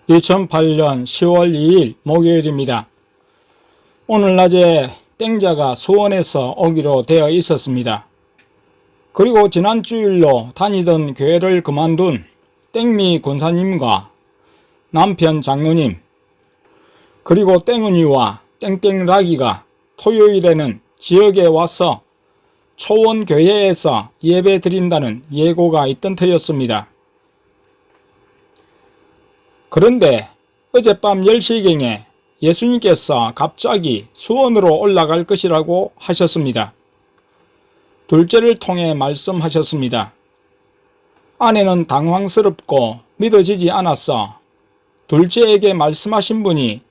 2008년 10월 2일 목요일입니다. 오늘 낮에 땡자가 수원에서 오기로 되어 있었습니다. 그리고 지난 주일로 다니던 교회를 그만둔 땡미 권사님과 남편 장로님, 그리고 땡은이와 땡땡라기가 토요일에는 지역에 와서 초원교회에서 예배 드린다는 예고가 있던 터였습니다. 그런데 어젯밤 10시경에 예수님께서 갑자기 수원으로 올라갈 것이라고 하셨습니다. 둘째를 통해 말씀하셨습니다. 아내는 당황스럽고 믿어지지 않았어 둘째에게 말씀하신 분이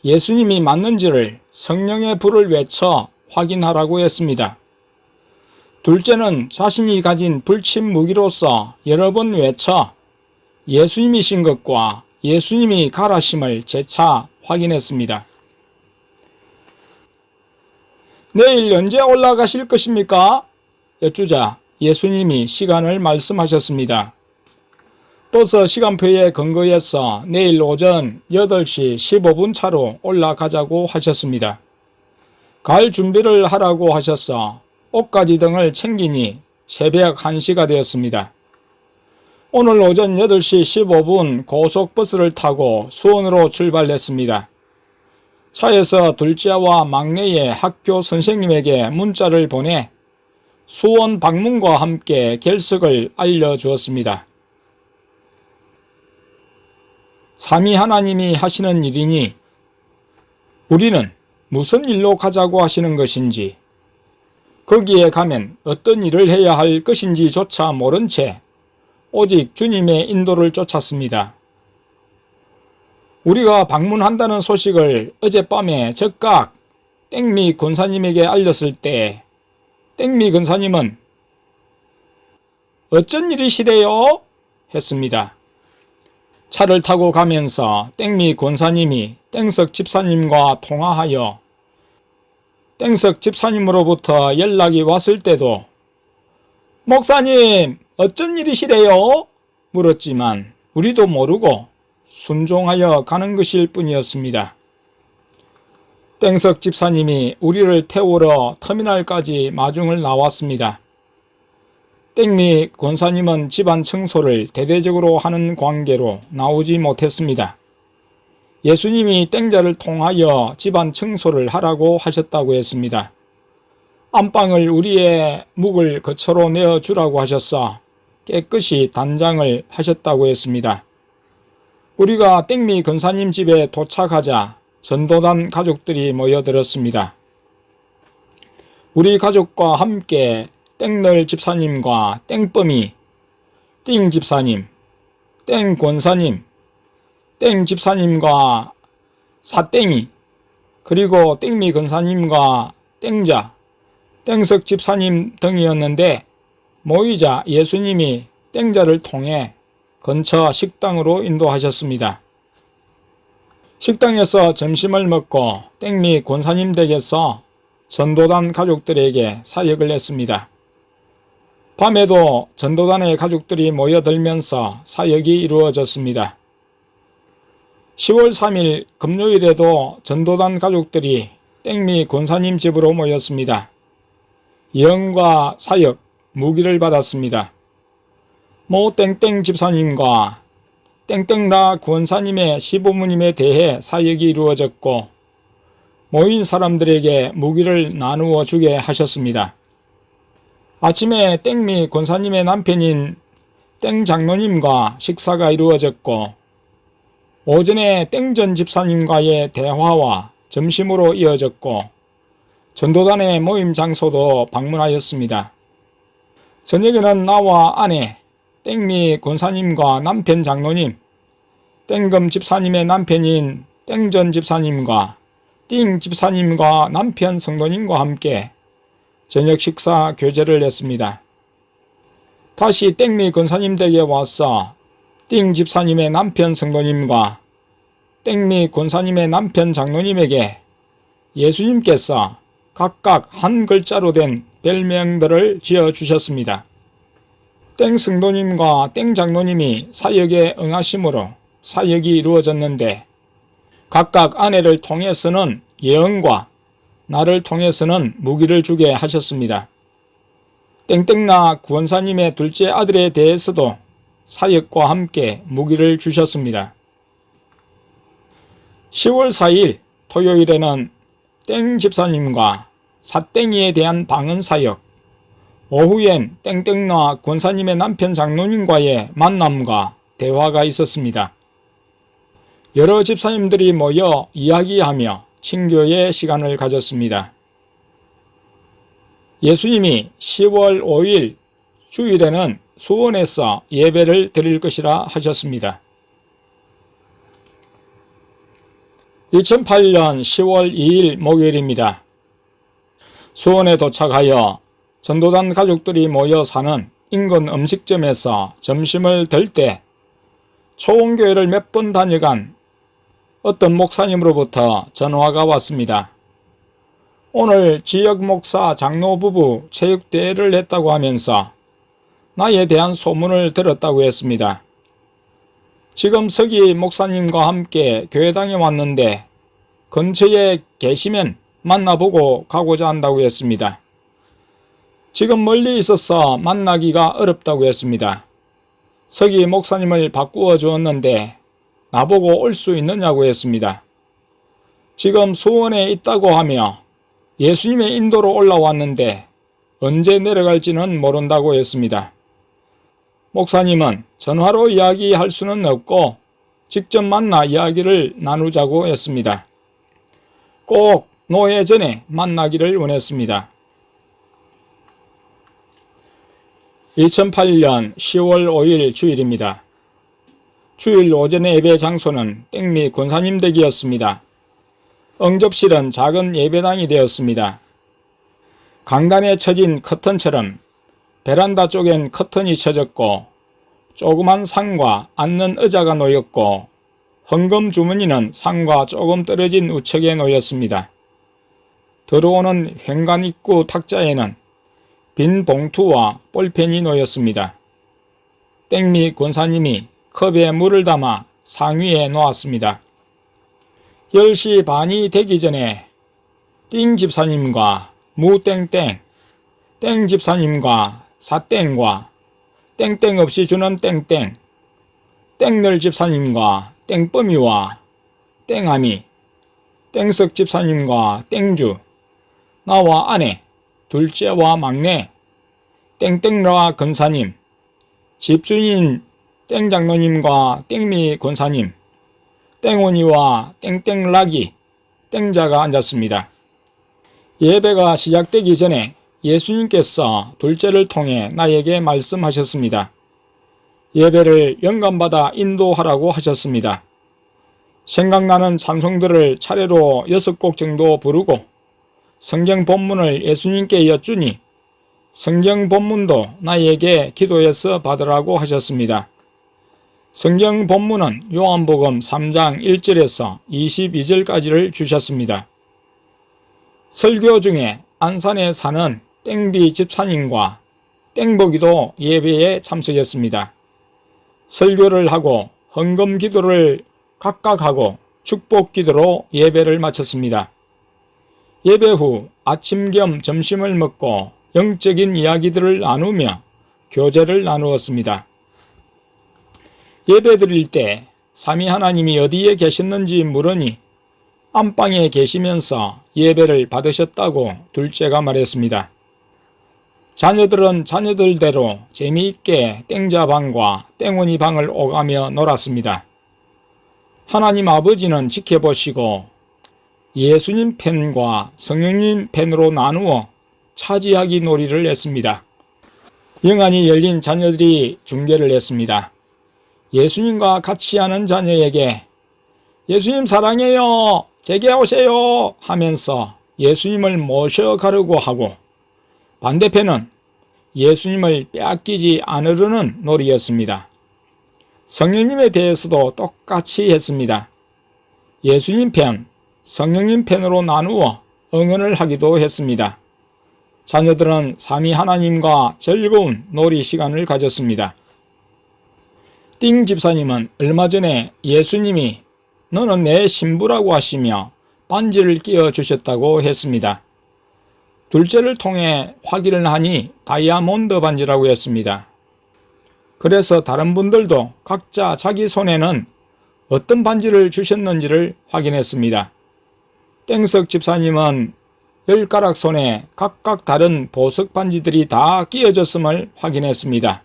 예수님이 맞는지를 성령의 불을 외쳐 확인하라고 했습니다. 둘째는 자신이 가진 불침 무기로서 여러 번 외쳐 예수님이신 것과 예수님이 가라심을 재차 확인했습니다. 내일 언제 올라가실 것입니까? 여쭈자 예수님이 시간을 말씀하셨습니다. 또서 시간표에 근거해서 내일 오전 8시 15분 차로 올라가자고 하셨습니다. 갈 준비를 하라고 하셔서 옷가지 등을 챙기니 새벽 1시가 되었습니다. 오늘 오전 8시 15분 고속버스를 타고 수원으로 출발했습니다. 차에서 둘째와 막내의 학교 선생님에게 문자를 보내 수원 방문과 함께 결석을 알려주었습니다. 삼위 하나님이 하시는 일이니 우리는 무슨 일로 가자고 하시는 것인지, 거기에 가면 어떤 일을 해야 할 것인지조차 모른 채 오직 주님의 인도를 쫓았습니다. 우리가 방문한다는 소식을 어젯밤에 즉각 땡미 권사님에게 알렸을 때 땡미 권사님은 어쩐 일이시래요? 했습니다. 차를 타고 가면서 땡미 권사님이 땡석 집사님과 통화하여 땡석 집사님으로부터 연락이 왔을 때도 목사님 어쩐 일이시래요? 물었지만 우리도 모르고 순종하여 가는 것일 뿐이었습니다. 땡석 집사님이 우리를 태우러 터미널까지 마중을 나왔습니다. 땡미 권사님은 집안 청소를 대대적으로 하는 관계로 나오지 못했습니다. 예수님이 땡자를 통하여 집안 청소를 하라고 하셨다고 했습니다. 안방을 우리의 묵을 거처로 내어주라고 하셔서 깨끗이 단장을 하셨다고 했습니다. 우리가 땡미 권사님 집에 도착하자 전도단 가족들이 모여들었습니다. 우리 가족과 함께 땡널 집사님과 땡범이, 띵 집사님, 땡 권사님, 땡 집사님과 사땡이, 그리고 땡미 권사님과 땡자, 땡석 집사님 등이었는데 모이자 예수님이 땡자를 통해 근처 식당으로 인도하셨습니다. 식당에서 점심을 먹고 땡미 권사님 댁에서 전도단 가족들에게 사역을 했습니다. 밤에도 전도단의 가족들이 모여들면서 사역이 이루어졌습니다. 10월 3일 금요일에도 전도단 가족들이 땡미 권사님 집으로 모였습니다. 예언과 사역, 무기를 받았습니다. 모 땡땡 집사님과 땡땡라 권사님의 시부모님에 대해 사역이 이루어졌고 모인 사람들에게 무기를 나누어 주게 하셨습니다. 아침에 땡미 권사님의 남편인 땡 장로님과 식사가 이루어졌고 오전에 땡전 집사님과의 대화와 점심으로 이어졌고 전도단의 모임 장소도 방문하였습니다. 저녁에는 나와 아내 땡미 권사님과 남편 장로님, 땡금 집사님의 남편인 땡전 집사님과 띵 집사님과 남편 성도님과 함께 저녁 식사 교제를 했습니다. 다시 땡미 권사님 댁에 와서 띵 집사님의 남편 성도님과 땡미 권사님의 남편 장로님에게 예수님께서 각각 한 글자로 된 별명들을 지어주셨습니다. 땡 성도님과 땡 장로님이 사역에 응하심으로 사역이 이루어졌는데 각각 아내를 통해서는 예언과 나를 통해서는 무기를 주게 하셨습니다. 땡땡나 구원사님의 둘째 아들에 대해서도 사역과 함께 무기를 주셨습니다. 10월 4일 토요일에는 땡 집사님과 사땡이에 대한 방언 사역, 오후엔 땡땡나 권사님의 남편 장로님과의 만남과 대화가 있었습니다. 여러 집사님들이 모여 이야기하며 친교의 시간을 가졌습니다. 예수님이 10월 5일 주일에는 수원에서 예배를 드릴 것이라 하셨습니다. 2008년 10월 2일 목요일입니다. 수원에 도착하여 전도단 가족들이 모여 사는 인근 음식점에서 점심을 들 때 초원교회를 몇 번 다녀간 어떤 목사님으로부터 전화가 왔습니다. 오늘 지역 목사 장로 부부 체육대회를 했다고 하면서 나에 대한 소문을 들었다고 했습니다. 지금 서기 목사님과 함께 교회당에 왔는데 근처에 계시면 만나보고 가고자 한다고 했습니다. 지금 멀리 있어서 만나기가 어렵다고 했습니다. 서기 목사님을 바꾸어 주었는데 나보고 올 수 있느냐고 했습니다. 지금 수원에 있다고 하며 예수님의 인도로 올라왔는데 언제 내려갈지는 모른다고 했습니다. 목사님은 전화로 이야기할 수는 없고 직접 만나 이야기를 나누자고 했습니다. 꼭 노회 전에 만나기를 원했습니다. 2008년 10월 5일 주일입니다. 주일 오전의 예배 장소는 땡미 권사님 댁이었습니다. 응접실은 작은 예배당이 되었습니다. 강단에 쳐진 커튼처럼 베란다 쪽엔 커튼이 쳐졌고 조그만 상과 앉는 의자가 놓였고 헌금 주머니는 상과 조금 떨어진 우측에 놓였습니다. 들어오는 현관 입구 탁자에는 빈 봉투와 볼펜이 놓였습니다. 땡미 권사님이 컵에 물을 담아 상위에 놓았습니다. 10시 반이 되기 전에 띵 집사님과 무땡땡, 땡 집사님과 사땡과 땡땡 없이 주는 땡땡, 땡늘 집사님과 땡범이와 땡아미, 땡석 집사님과 땡주, 나와 아내, 둘째와 막내, 땡땡러와 권사님, 집주인 땡장로님과 땡미 권사님, 땡원이와 땡땡락이, 땡자가 앉았습니다. 예배가 시작되기 전에 예수님께서 둘째를 통해 나에게 말씀하셨습니다. 예배를 영감받아 인도하라고 하셨습니다. 생각나는 찬송들을 차례로 6곡 정도 부르고 성경 본문을 예수님께 여쭈니 성경 본문도 나에게 기도해서 받으라고 하셨습니다. 성경 본문은 요한복음 3장 1절에서 22절까지를 주셨습니다. 설교 중에 안산에 사는 땡비 집사님과 땡보기도 예배에 참석했습니다. 설교를 하고 헌금 기도를 각각 하고 축복 기도로 예배를 마쳤습니다. 예배 후 아침 겸 점심을 먹고 영적인 이야기들을 나누며 교제를 나누었습니다. 예배 드릴 때 삼위 하나님이 어디에 계셨는지 물으니 안방에 계시면서 예배를 받으셨다고 둘째가 말했습니다. 자녀들은 자녀들대로 재미있게 땡자 방과 땡원이 방을 오가며 놀았습니다. 하나님 아버지는 지켜보시고 예수님 팬과 성령님 팬으로 나누어 차지하기 놀이를 했습니다. 영안이 열린 자녀들이 중계를 했습니다. 예수님과 같이 하는 자녀에게 예수님 사랑해요, 제게 오세요 하면서 예수님을 모셔가려고 하고 반대편은 예수님을 빼앗기지 않으려는 놀이였습니다. 성령님에 대해서도 똑같이 했습니다. 예수님 편, 성령님 편으로 나누어 응원을 하기도 했습니다. 자녀들은 삼위 하나님과 즐거운 놀이 시간을 가졌습니다. 띵 집사님은 얼마 전에 예수님이 너는 내 신부라고 하시며 반지를 끼워 주셨다고 했습니다. 둘째를 통해 확인을 하니 다이아몬드 반지라고 했습니다. 그래서 다른 분들도 각자 자기 손에는 어떤 반지를 주셨는지를 확인했습니다. 땡석 집사님은 10가락 손에 각각 다른 보석 반지들이 다 끼어졌음을 확인했습니다.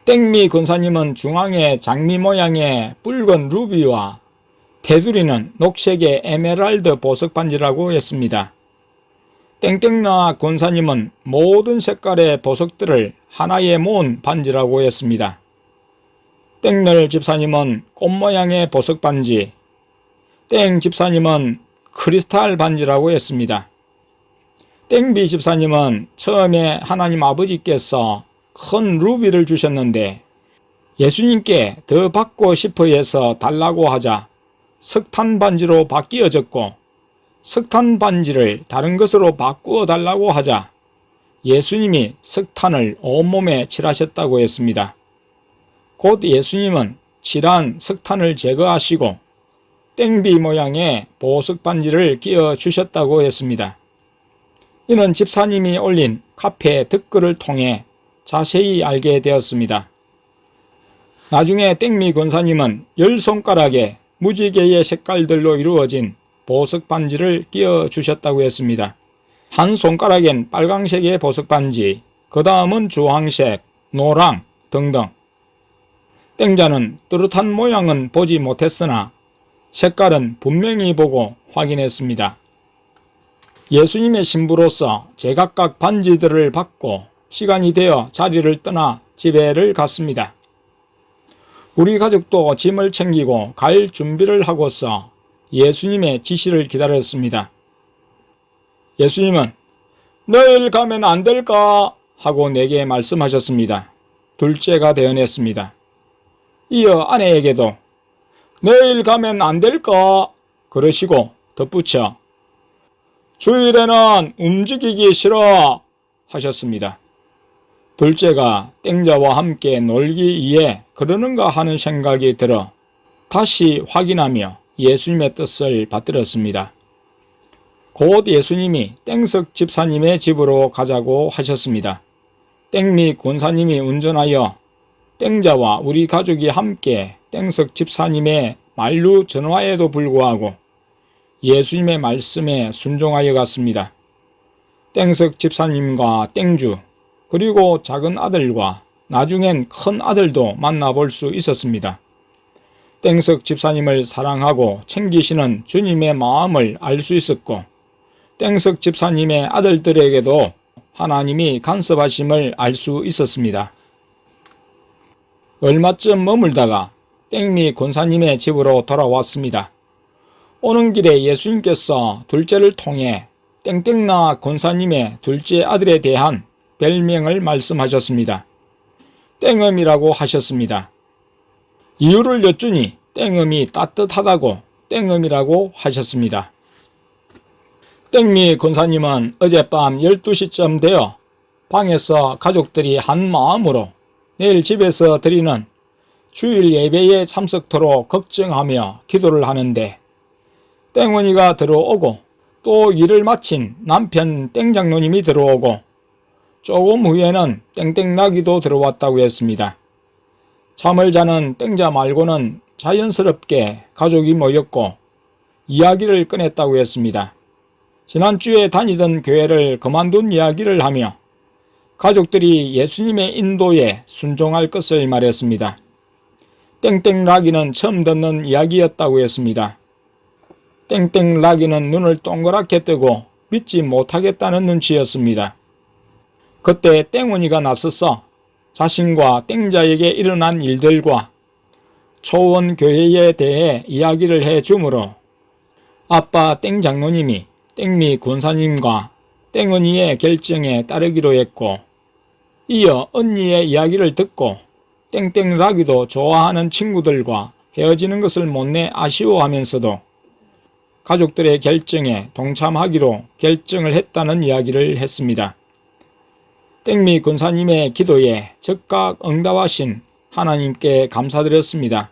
땡미 권사님은 중앙에 장미 모양의 붉은 루비와 테두리는 녹색의 에메랄드 보석 반지라고 했습니다. 땡땡나 권사님은 모든 색깔의 보석들을 하나에 모은 반지라고 했습니다. 땡널 집사님은 꽃 모양의 보석 반지, 땡 집사님은 크리스탈 반지라고 했습니다. 땡비 집사님은 처음에 하나님 아버지께서 큰 루비를 주셨는데 예수님께 더 받고 싶어 해서 달라고 하자 석탄 반지로 바뀌어졌고, 석탄 반지를 다른 것으로 바꾸어 달라고 하자 예수님이 석탄을 온몸에 칠하셨다고 했습니다. 곧 예수님은 칠한 석탄을 제거하시고 땡비 모양의 보석 반지를 끼워 주셨다고 했습니다. 이는 집사님이 올린 카페 댓글을 통해 자세히 알게 되었습니다. 나중에 땡미 권사님은 10손가락에 무지개의 색깔들로 이루어진 보석 반지를 끼워 주셨다고 했습니다. 한 손가락엔 빨강색의 보석 반지, 그 다음은 주황색, 노랑 등등. 땡자는 뚜렷한 모양은 보지 못했으나 색깔은 분명히 보고 확인했습니다. 예수님의 신부로서 제각각 반지들을 받고 시간이 되어 자리를 떠나 집에를 갔습니다. 우리 가족도 짐을 챙기고 갈 준비를 하고서 예수님의 지시를 기다렸습니다. 예수님은 내일 가면 안 될까? 하고 내게 말씀하셨습니다. 둘째가 대언했습니다. 이어 아내에게도 내일 가면 안 될까? 그러시고 덧붙여 주일에는 움직이기 싫어 하셨습니다. 둘째가 땡자와 함께 놀기 위해 그러는가 하는 생각이 들어 다시 확인하며 예수님의 뜻을 받들었습니다. 곧 예수님이 땡석 집사님의 집으로 가자고 하셨습니다. 땡미 권사님이 운전하여 땡자와 우리 가족이 함께 땡석 집사님의 만루 전화에도 불구하고 예수님의 말씀에 순종하여 갔습니다. 땡석 집사님과 땡주 그리고 작은 아들과 나중엔 큰 아들도 만나볼 수 있었습니다. 땡석 집사님을 사랑하고 챙기시는 주님의 마음을 알 수 있었고 땡석 집사님의 아들들에게도 하나님이 간섭하심을 알 수 있었습니다. 얼마쯤 머물다가 땡미 권사님의 집으로 돌아왔습니다. 오는 길에 예수님께서 둘째를 통해 땡땡나 권사님의 둘째 아들에 대한 별명을 말씀하셨습니다. 땡음이라고 하셨습니다. 이유를 여쭈니 땡음이 따뜻하다고 땡음이라고 하셨습니다. 땡미 권사님은 어젯밤 12시쯤 되어 방에서 가족들이 한 마음으로 내일 집에서 드리는 주일 예배에 참석토록 걱정하며 기도를 하는데 땡원이가 들어오고 또 일을 마친 남편 땡장로님이 들어오고 조금 후에는 땡땡나기도 들어왔다고 했습니다. 잠을 자는 땡자 말고는 자연스럽게 가족이 모였고 이야기를 꺼냈다고 했습니다. 지난주에 다니던 교회를 그만둔 이야기를 하며 가족들이 예수님의 인도에 순종할 것을 말했습니다. 땡땡라기는 처음 듣는 이야기였다고 했습니다. 땡땡라기는 눈을 동그랗게 뜨고 믿지 못하겠다는 눈치였습니다. 그때 땡원이가 나서서 자신과 땡자에게 일어난 일들과 초원 교회에 대해 이야기를 해 주므로 아빠 땡장로님이 땡미 권사님과 땡언니의 결정에 따르기로 했고 이어 언니의 이야기를 듣고 땡땡라기도 좋아하는 친구들과 헤어지는 것을 못내 아쉬워하면서도 가족들의 결정에 동참하기로 결정을 했다는 이야기를 했습니다. 땡미 권사님의 기도에 즉각 응답하신 하나님께 감사드렸습니다.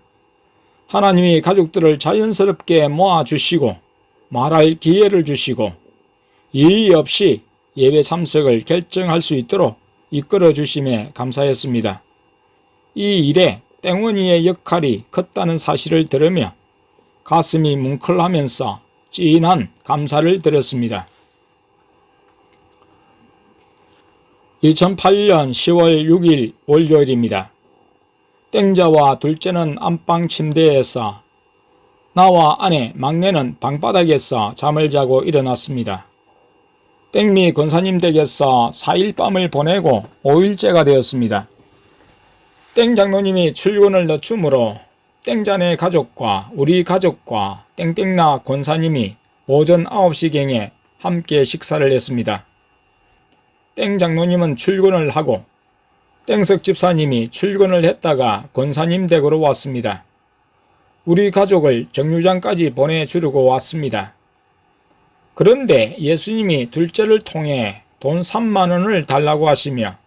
하나님이 가족들을 자연스럽게 모아주시고 말할 기회를 주시고 이의 없이 예배 참석을 결정할 수 있도록 이끌어 주심에 감사했습니다. 이 일에 땡원이의 역할이 컸다는 사실을 들으며 가슴이 뭉클하면서 찐한 감사를 드렸습니다. 2008년 10월 6일 월요일입니다. 땡자와 둘째는 안방 침대에서, 나와 아내 막내는 방바닥에서 잠을 자고 일어났습니다. 땡미 권사님 댁에서 4일 밤을 보내고 5일째가 되었습니다. 땡 장로님이 출근을 늦춤으로 땡자네 가족과 우리 가족과 땡땡나 권사님이 오전 9시경에 함께 식사를 했습니다. 땡 장로님은 출근을 하고 땡석 집사님이 출근을 했다가 권사님 댁으로 왔습니다. 우리 가족을 정류장까지 보내주려고 왔습니다. 그런데 예수님이 둘째를 통해 돈 3만 원을 달라고 하시며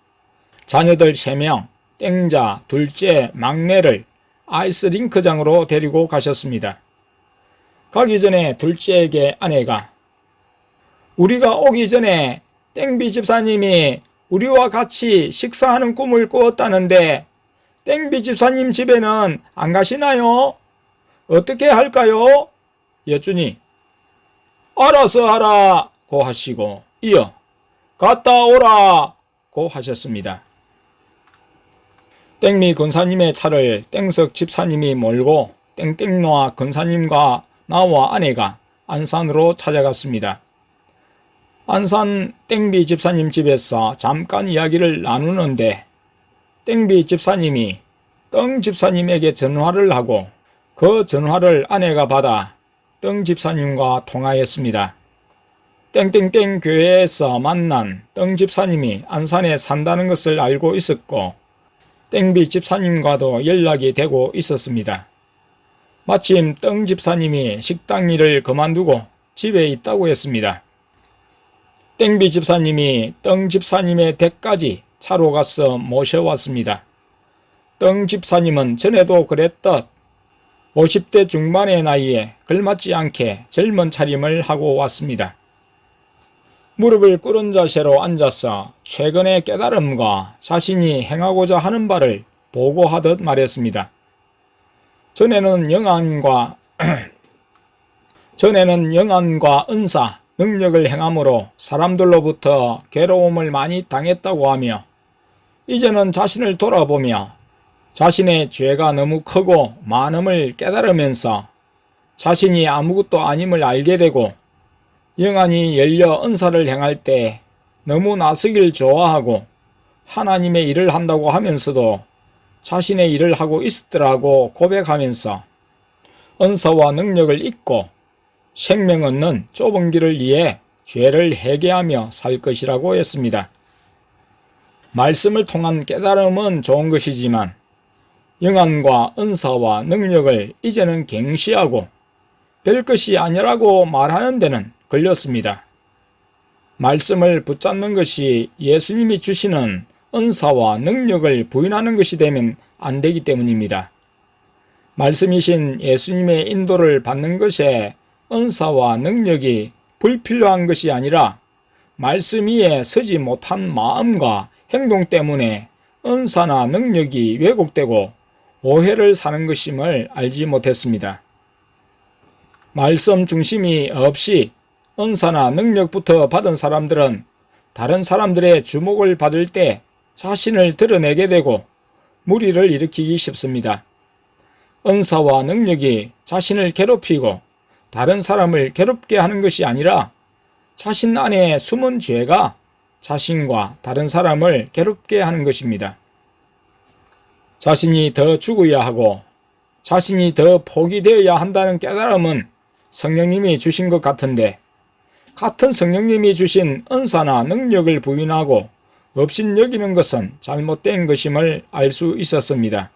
자녀들 3명, 땡자, 둘째, 막내를 아이스링크장으로 데리고 가셨습니다. 가기 전에 둘째에게 아내가 우리가 오기 전에 땡비 집사님이 우리와 같이 식사하는 꿈을 꾸었다는데 땡비 집사님 집에는 안 가시나요? 어떻게 할까요? 여쭈니 알아서 하라고 하시고 이어 갔다 오라고 하셨습니다. 땡미 권사님의 차를 땡석 집사님이 몰고 땡땡노아 권사님과 나와 아내가 안산으로 찾아갔습니다. 안산 땡비 집사님 집에서 잠깐 이야기를 나누는데 땡비 집사님이 땡 집사님에게 전화를 하고 그 전화를 아내가 받아 땡 집사님과 통화했습니다. 땡땡땡 교회에서 만난 땡 집사님이 안산에 산다는 것을 알고 있었고 땡비 집사님과도 연락이 되고 있었습니다. 마침 땡 집사님이 식당 일을 그만두고 집에 있다고 했습니다. 땡비 집사님이 땡 집사님의 댁까지 차로 가서 모셔왔습니다. 땡 집사님은 전에도 그랬듯 50대 중반의 나이에 걸맞지 않게 젊은 차림을 하고 왔습니다. 무릎을 꿇은 자세로 앉아서 최근의 깨달음과 자신이 행하고자 하는 바를 보고하듯 말했습니다. 전에는 영안과 은사, 능력을 행함으로 사람들로부터 괴로움을 많이 당했다고 하며 이제는 자신을 돌아보며 자신의 죄가 너무 크고 많음을 깨달으면서 자신이 아무것도 아님을 알게 되고 영안이 열려 은사를 행할 때 너무 나서길 좋아하고 하나님의 일을 한다고 하면서도 자신의 일을 하고 있었더라고 고백하면서 은사와 능력을 잊고 생명 얻는 좁은 길을 위해 죄를 회개하며 살 것이라고 했습니다. 말씀을 통한 깨달음은 좋은 것이지만 영안과 은사와 능력을 이제는 갱시하고 별것이 아니라고 말하는 데는 걸렸습니다. 말씀을 붙잡는 것이 예수님이 주시는 은사와 능력을 부인하는 것이 되면 안 되기 때문입니다. 말씀이신 예수님의 인도를 받는 것에 은사와 능력이 불필요한 것이 아니라 말씀 위에 서지 못한 마음과 행동 때문에 은사나 능력이 왜곡되고 오해를 사는 것임을 알지 못했습니다. 말씀 중심이 없이 은사나 능력부터 받은 사람들은 다른 사람들의 주목을 받을 때 자신을 드러내게 되고 무리를 일으키기 쉽습니다. 은사와 능력이 자신을 괴롭히고 다른 사람을 괴롭게 하는 것이 아니라 자신 안에 숨은 죄가 자신과 다른 사람을 괴롭게 하는 것입니다. 자신이 더 죽어야 하고 자신이 더 포기되어야 한다는 깨달음은 성령님이 주신 것 같은데 같은 성령님이 주신 은사나 능력을 부인하고 업신여기는 것은 잘못된 것임을 알 수 있었습니다.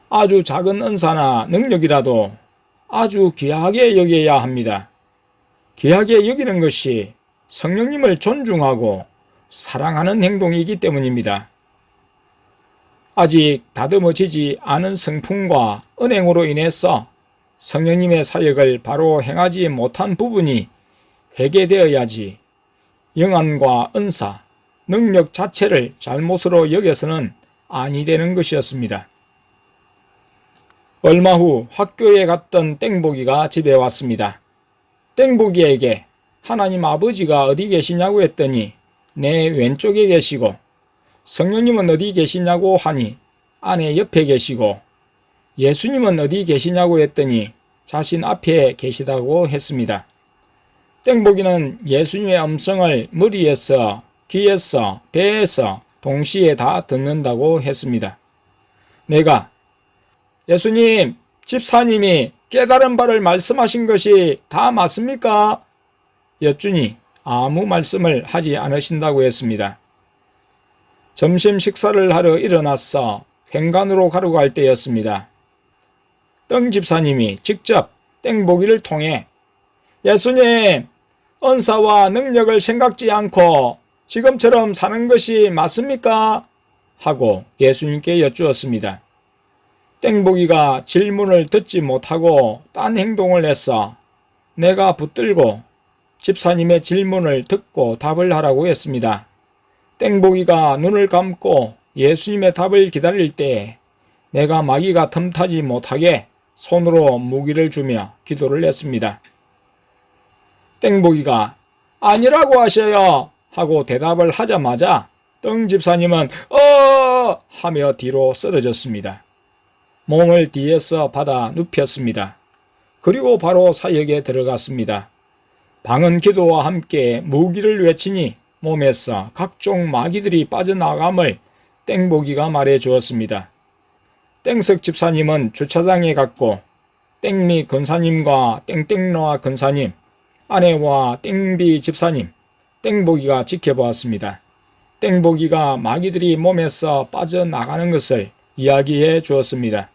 아주 작은 은사나 능력이라도 아주 귀하게 여겨야 합니다. 귀하게 여기는 것이 성령님을 존중하고 사랑하는 행동이기 때문입니다. 아직 다듬어지지 않은 성품과 은행으로 인해서 성령님의 사역을 바로 행하지 못한 부분이 회개되어야지 영안과 은사, 능력 자체를 잘못으로 여겨서는 아니 되는 것이었습니다. 얼마 후 학교에 갔던 땡보기가 집에 왔습니다. 땡보기에게 하나님 아버지가 어디 계시냐고 했더니 내 왼쪽에 계시고 성령님은 어디 계시냐고 하니 아내 옆에 계시고 예수님은 어디 계시냐고 했더니 자신 앞에 계시다고 했습니다. 땡보기는 예수님의 음성을 머리에서, 귀에서, 배에서 동시에 다 듣는다고 했습니다. 내가 예수님, 집사님이 깨달은 바를 말씀하신 것이 다 맞습니까? 여쭈니 아무 말씀을 하지 않으신다고 했습니다. 점심 식사를 하러 일어나서 횡간으로 가려고 할 때였습니다. 땡 집사님이 직접 땡보기를 통해 예수님, 은사와 능력을 생각지 않고 지금처럼 사는 것이 맞습니까? 하고 예수님께 여쭈었습니다. 땡보기가 질문을 듣지 못하고 딴 행동을 했어 내가 붙들고 집사님의 질문을 듣고 답을 하라고 했습니다. 땡보기가 눈을 감고 예수님의 답을 기다릴 때 내가 마귀가 틈타지 못하게 손으로 무기를 주며 기도를 했습니다. 땡보기가 아니라고 하셔요 하고 대답을 하자마자 땡 집사님은 하며 뒤로 쓰러졌습니다. 몸을 뒤에서 받아 눕혔습니다. 그리고 바로 사역에 들어갔습니다. 방언 기도와 함께 무기를 외치니 몸에서 각종 마귀들이 빠져나감을 땡보기가 말해 주었습니다. 땡석 집사님은 주차장에 갔고 땡미 근사님과 땡땡노아 근사님, 아내와 땡비 집사님, 땡보기가 지켜보았습니다. 땡보기가 마귀들이 몸에서 빠져나가는 것을 이야기해 주었습니다.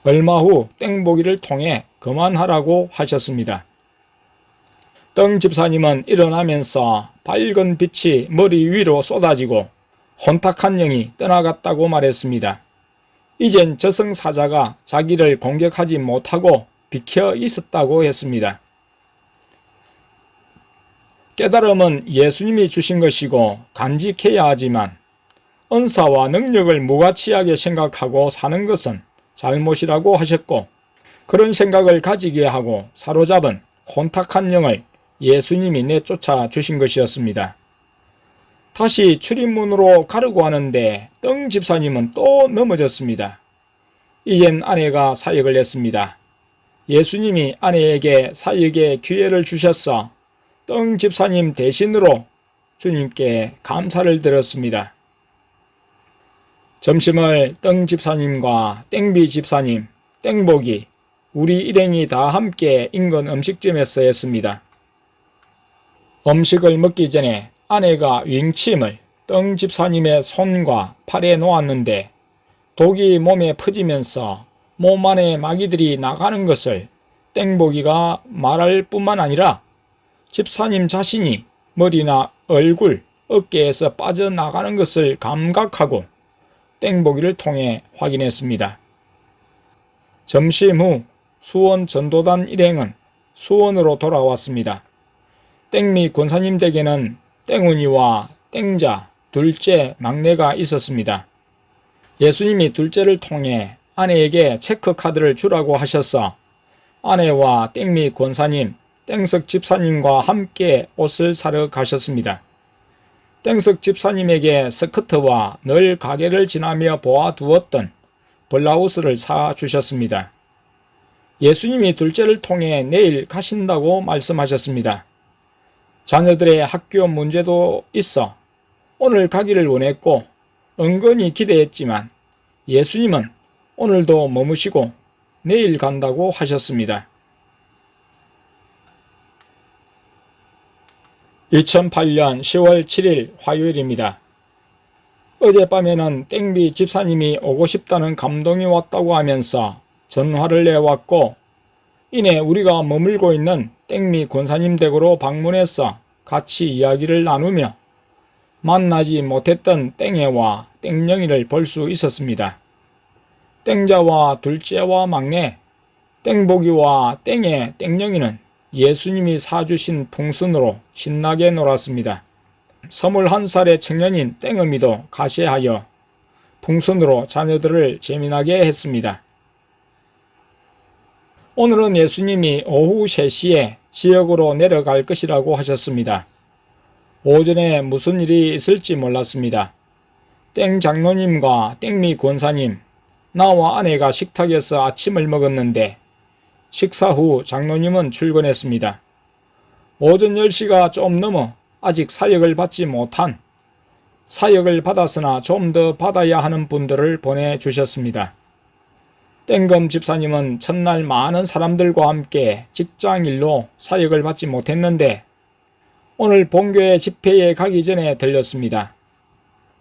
얼마 후 땡보기를 통해 그만하라고 하셨습니다. 땡 집사님은 일어나면서 밝은 빛이 머리 위로 쏟아지고 혼탁한 영이 떠나갔다고 말했습니다. 이젠 저승사자가 자기를 공격하지 못하고 비켜 있었다고 했습니다. 깨달음은 예수님이 주신 것이고 간직해야 하지만 은사와 능력을 무가치하게 생각하고 사는 것은 잘못이라고 하셨고 그런 생각을 가지게 하고 사로잡은 혼탁한 영을 예수님이 내쫓아 주신 것이었습니다. 다시 출입문으로 가려고 하는데 땡 집사님은 또 넘어졌습니다. 이젠 아내가 사역을 했습니다. 예수님이 아내에게 사역의 기회를 주셔서 땡 집사님 대신으로 주님께 감사를 드렸습니다. 점심을 땡 집사님과 땡비 집사님, 땡보기, 우리 일행이 다 함께 인근 음식점에서 했습니다. 음식을 먹기 전에 아내가 윙침을 땡 집사님의 손과 팔에 놓았는데 독이 몸에 퍼지면서 몸 안에 마귀들이 나가는 것을 땡보기가 말할 뿐만 아니라 집사님 자신이 머리나 얼굴, 어깨에서 빠져나가는 것을 감각하고 땡보기를 통해 확인했습니다. 점심 후 수원 전도단 일행은 수원으로 돌아왔습니다. 땡미 권사님 댁에는 땡훈이와 땡자, 둘째, 막내가 있었습니다. 예수님이 둘째를 통해 아내에게 체크카드를 주라고 하셔서 아내와 땡미 권사님, 땡석 집사님과 함께 옷을 사러 가셨습니다. 땡석 집사님에게 스커트와 늘 가게를 지나며 보아두었던 블라우스를 사주셨습니다. 예수님이 둘째를 통해 내일 가신다고 말씀하셨습니다. 자녀들의 학교 문제도 있어 오늘 가기를 원했고 은근히 기대했지만 예수님은 오늘도 머무시고 내일 간다고 하셨습니다. 2008년 10월 7일 화요일입니다. 어젯밤에는 땡비 집사님이 오고 싶다는 감동이 왔다고 하면서 전화를 내왔고 이내 우리가 머물고 있는 땡미 권사님 댁으로 방문해서 같이 이야기를 나누며 만나지 못했던 땡애와 땡영이를 볼 수 있었습니다. 땡자와 둘째와 막내, 땡보기와 땡의 땡영이는 예수님이 사주신 풍선으로 신나게 놀았습니다. 21살의 청년인 땡어미도 가세하여 풍선으로 자녀들을 재미나게 했습니다. 오늘은 예수님이 오후 3시에 지역으로 내려갈 것이라고 하셨습니다. 오전에 무슨 일이 있을지 몰랐습니다. 땡 장로님과 땡미 권사님, 나와 아내가 식탁에서 아침을 먹었는데 식사 후 장로님은 출근했습니다. 오전 10시가 좀 넘어 아직 사역을 받지 못한, 사역을 받았으나 좀 더 받아야 하는 분들을 보내주셨습니다. 땡검 집사님은 첫날 많은 사람들과 함께 직장일로 사역을 받지 못했는데 오늘 본교회 집회에 가기 전에 들렸습니다.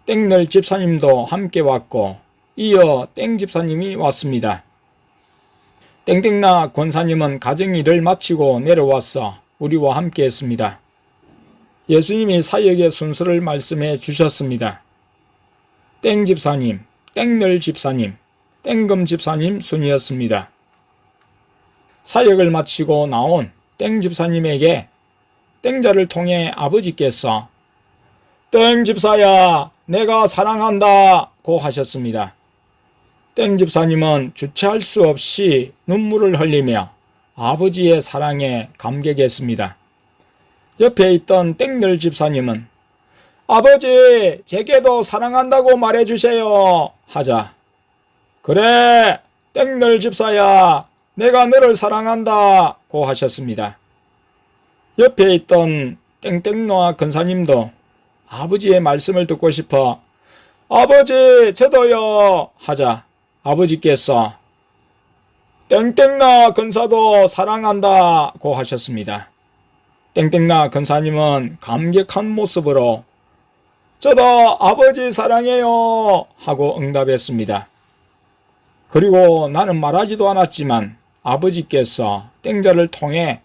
땡널 집사님도 함께 왔고 이어 땡 집사님이 왔습니다. 땡땡나 권사님은 가정일을 마치고 내려와서 우리와 함께 했습니다. 예수님이 사역의 순서를 말씀해 주셨습니다. 땡 집사님, 땡널 집사님, 땡금 집사님 순이었습니다. 사역을 마치고 나온 땡 집사님에게 땡자를 통해 아버지께서 땡 집사야, 내가 사랑한다 고 하셨습니다. 땡 집사님은 주체할 수 없이 눈물을 흘리며 아버지의 사랑에 감격했습니다. 옆에 있던 땡널 집사님은 아버지, 제게도 사랑한다고 말해주세요 하자 그래, 땡널 집사야, 내가 너를 사랑한다 고 하셨습니다. 옆에 있던 땡땡노아 근사님도 아버지의 말씀을 듣고 싶어 아버지, 저도요 하자 아버지께서 땡땡나 근사도 사랑한다 고 하셨습니다. 땡땡나 근사님은 감격한 모습으로 저도 아버지 사랑해요 하고 응답했습니다. 그리고 나는 말하지도 않았지만 아버지께서 땡자를 통해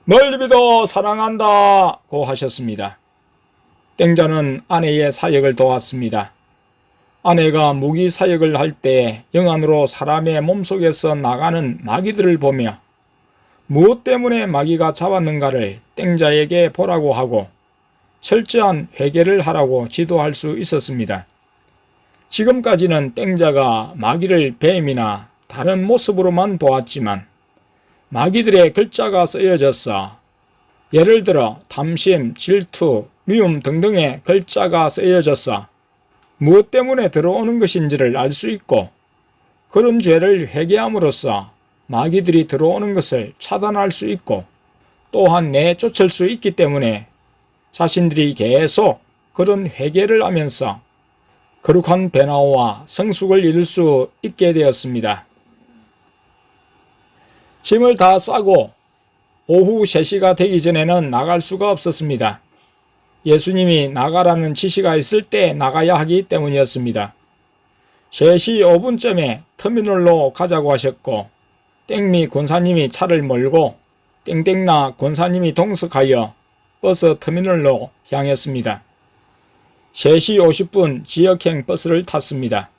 널 믿어 사랑한다 고 하셨습니다. 땡자는 아내의 사역을 도왔습니다. 아내가 무기 사역을 할 때 영안으로 사람의 몸속에서 나가는 마귀들을 보며 무엇 때문에 마귀가 잡았는가를 땡자에게 보라고 하고 철저한 회개를 하라고 지도할 수 있었습니다. 지금까지는 땡자가 마귀를 뱀이나 다른 모습으로만 보았지만 마귀들의 글자가 쓰여져서 예를 들어 탐심, 질투, 미움 등등의 글자가 쓰여져서 무엇 때문에 들어오는 것인지를 알 수 있고 그런 죄를 회개함으로써 마귀들이 들어오는 것을 차단할 수 있고 또한 내쫓을 수 있기 때문에 자신들이 계속 그런 회개를 하면서 거룩한 변화와 성숙을 이룰 수 있게 되었습니다. 짐을 다 싸고 오후 3시가 되기 전에는 나갈 수가 없었습니다. 예수님이 나가라는 지시가 있을 때 나가야 하기 때문이었습니다. 3시 5분쯤에 터미널로 가자고 하셨고 땡미 권사님이 차를 몰고 땡땡나 권사님이 동석하여 버스 터미널로 향했습니다. 3시 50분 지역행 버스를 탔습니다.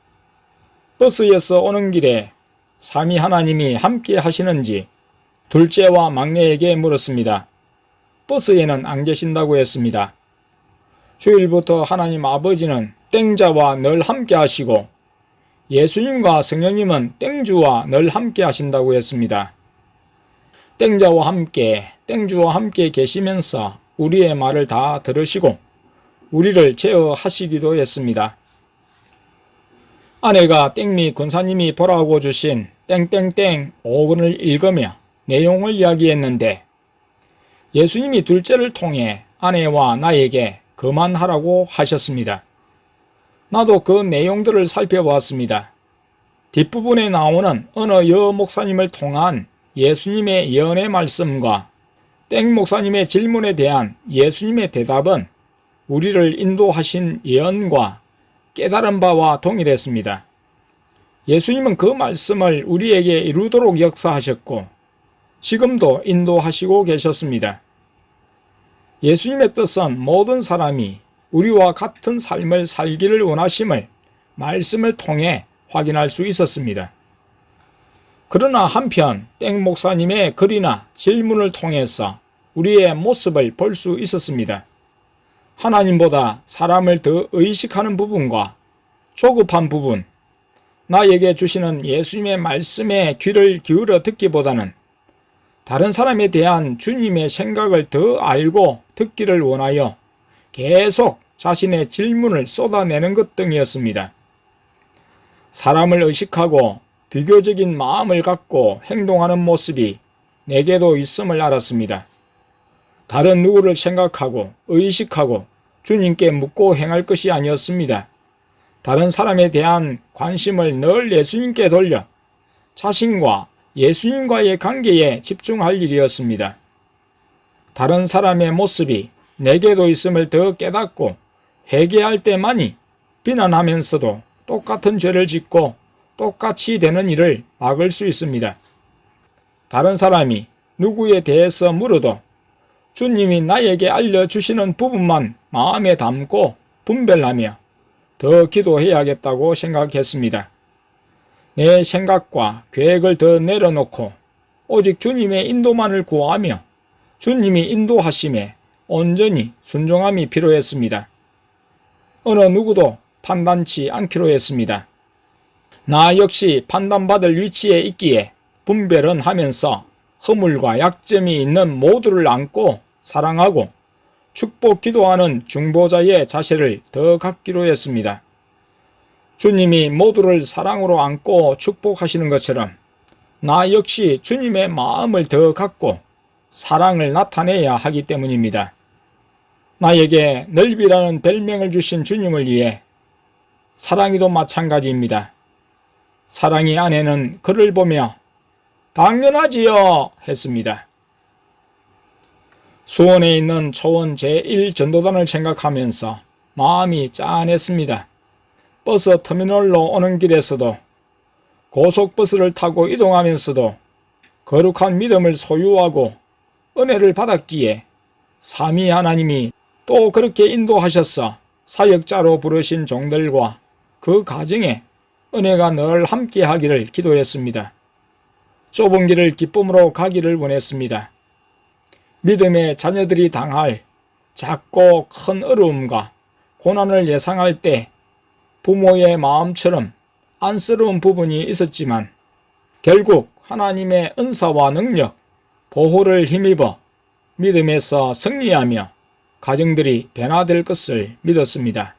버스에서 오는 길에 삼위 하나님이 함께 하시는지 둘째와 막내에게 물었습니다. 버스에는 안 계신다고 했습니다. 주일부터 하나님 아버지는 땡자와 늘 함께 하시고 예수님과 성령님은 땡주와 늘 함께 하신다고 했습니다. 땡자와 함께, 땡주와 함께 계시면서 우리의 말을 다 들으시고 우리를 제어하시기도 했습니다. 아내가 땡미 권사님이 보라고 주신 땡땡땡 5권을 읽으며 내용을 이야기했는데 예수님이 둘째를 통해 아내와 나에게 그만하라고 하셨습니다. 나도 그 내용들을 살펴보았습니다. 뒷부분에 나오는 어느 여 목사님을 통한 예수님의 예언의 말씀과 땡 목사님의 질문에 대한 예수님의 대답은 우리를 인도하신 예언과 깨달은 바와 동일했습니다. 예수님은 그 말씀을 우리에게 이루도록 역사하셨고 지금도 인도하시고 계셨습니다. 예수님의 뜻은 모든 사람이 우리와 같은 삶을 살기를 원하심을 말씀을 통해 확인할 수 있었습니다. 그러나 한편 땡 목사님의 글이나 질문을 통해서 우리의 모습을 볼 수 있었습니다. 하나님보다 사람을 더 의식하는 부분과 조급한 부분, 나에게 주시는 예수님의 말씀에 귀를 기울여 듣기보다는 다른 사람에 대한 주님의 생각을 더 알고 듣기를 원하여 계속 자신의 질문을 쏟아내는 것 등이었습니다. 사람을 의식하고 비교적인 마음을 갖고 행동하는 모습이 내게도 있음을 알았습니다. 다른 누구를 생각하고 의식하고 주님께 묻고 행할 것이 아니었습니다. 다른 사람에 대한 관심을 늘 예수님께 돌려 자신과 예수님과의 관계에 집중할 일이었습니다. 다른 사람의 모습이 내게도 있음을 더 깨닫고 회개할 때만이 비난하면서도 똑같은 죄를 짓고 똑같이 되는 일을 막을 수 있습니다. 다른 사람이 누구에 대해서 물어도 주님이 나에게 알려주시는 부분만 마음에 담고 분별하며 더 기도해야겠다고 생각했습니다. 내 생각과 계획을 더 내려놓고 오직 주님의 인도만을 구하며 주님이 인도하심에 온전히 순종함이 필요했습니다. 어느 누구도 판단치 않기로 했습니다. 나 역시 판단받을 위치에 있기에 분별은 하면서 허물과 약점이 있는 모두를 안고 사랑하고 축복 기도하는 중보자의 자세를 더 갖기로 했습니다. 주님이 모두를 사랑으로 안고 축복하시는 것처럼 나 역시 주님의 마음을 더 갖고 사랑을 나타내야 하기 때문입니다. 나에게 넓이라는 별명을 주신 주님을 위해 사랑이도 마찬가지입니다. 사랑이 아내는 그를 보며 당연하지요 했습니다. 수원에 있는 초원 제1전도단을 생각하면서 마음이 짠했습니다. 버스 터미널로 오는 길에서도 고속버스를 타고 이동하면서도 거룩한 믿음을 소유하고 은혜를 받았기에 삼위 하나님이 또 그렇게 인도하셔서 사역자로 부르신 종들과 그 가정에 은혜가 늘 함께 하기를 기도했습니다. 좁은 길을 기쁨으로 가기를 원했습니다. 믿음의 자녀들이 당할 작고 큰 어려움과 고난을 예상할 때 부모의 마음처럼 안쓰러운 부분이 있었지만 결국 하나님의 은사와 능력, 보호를 힘입어 믿음에서 승리하며 가정들이 변화될 것을 믿었습니다.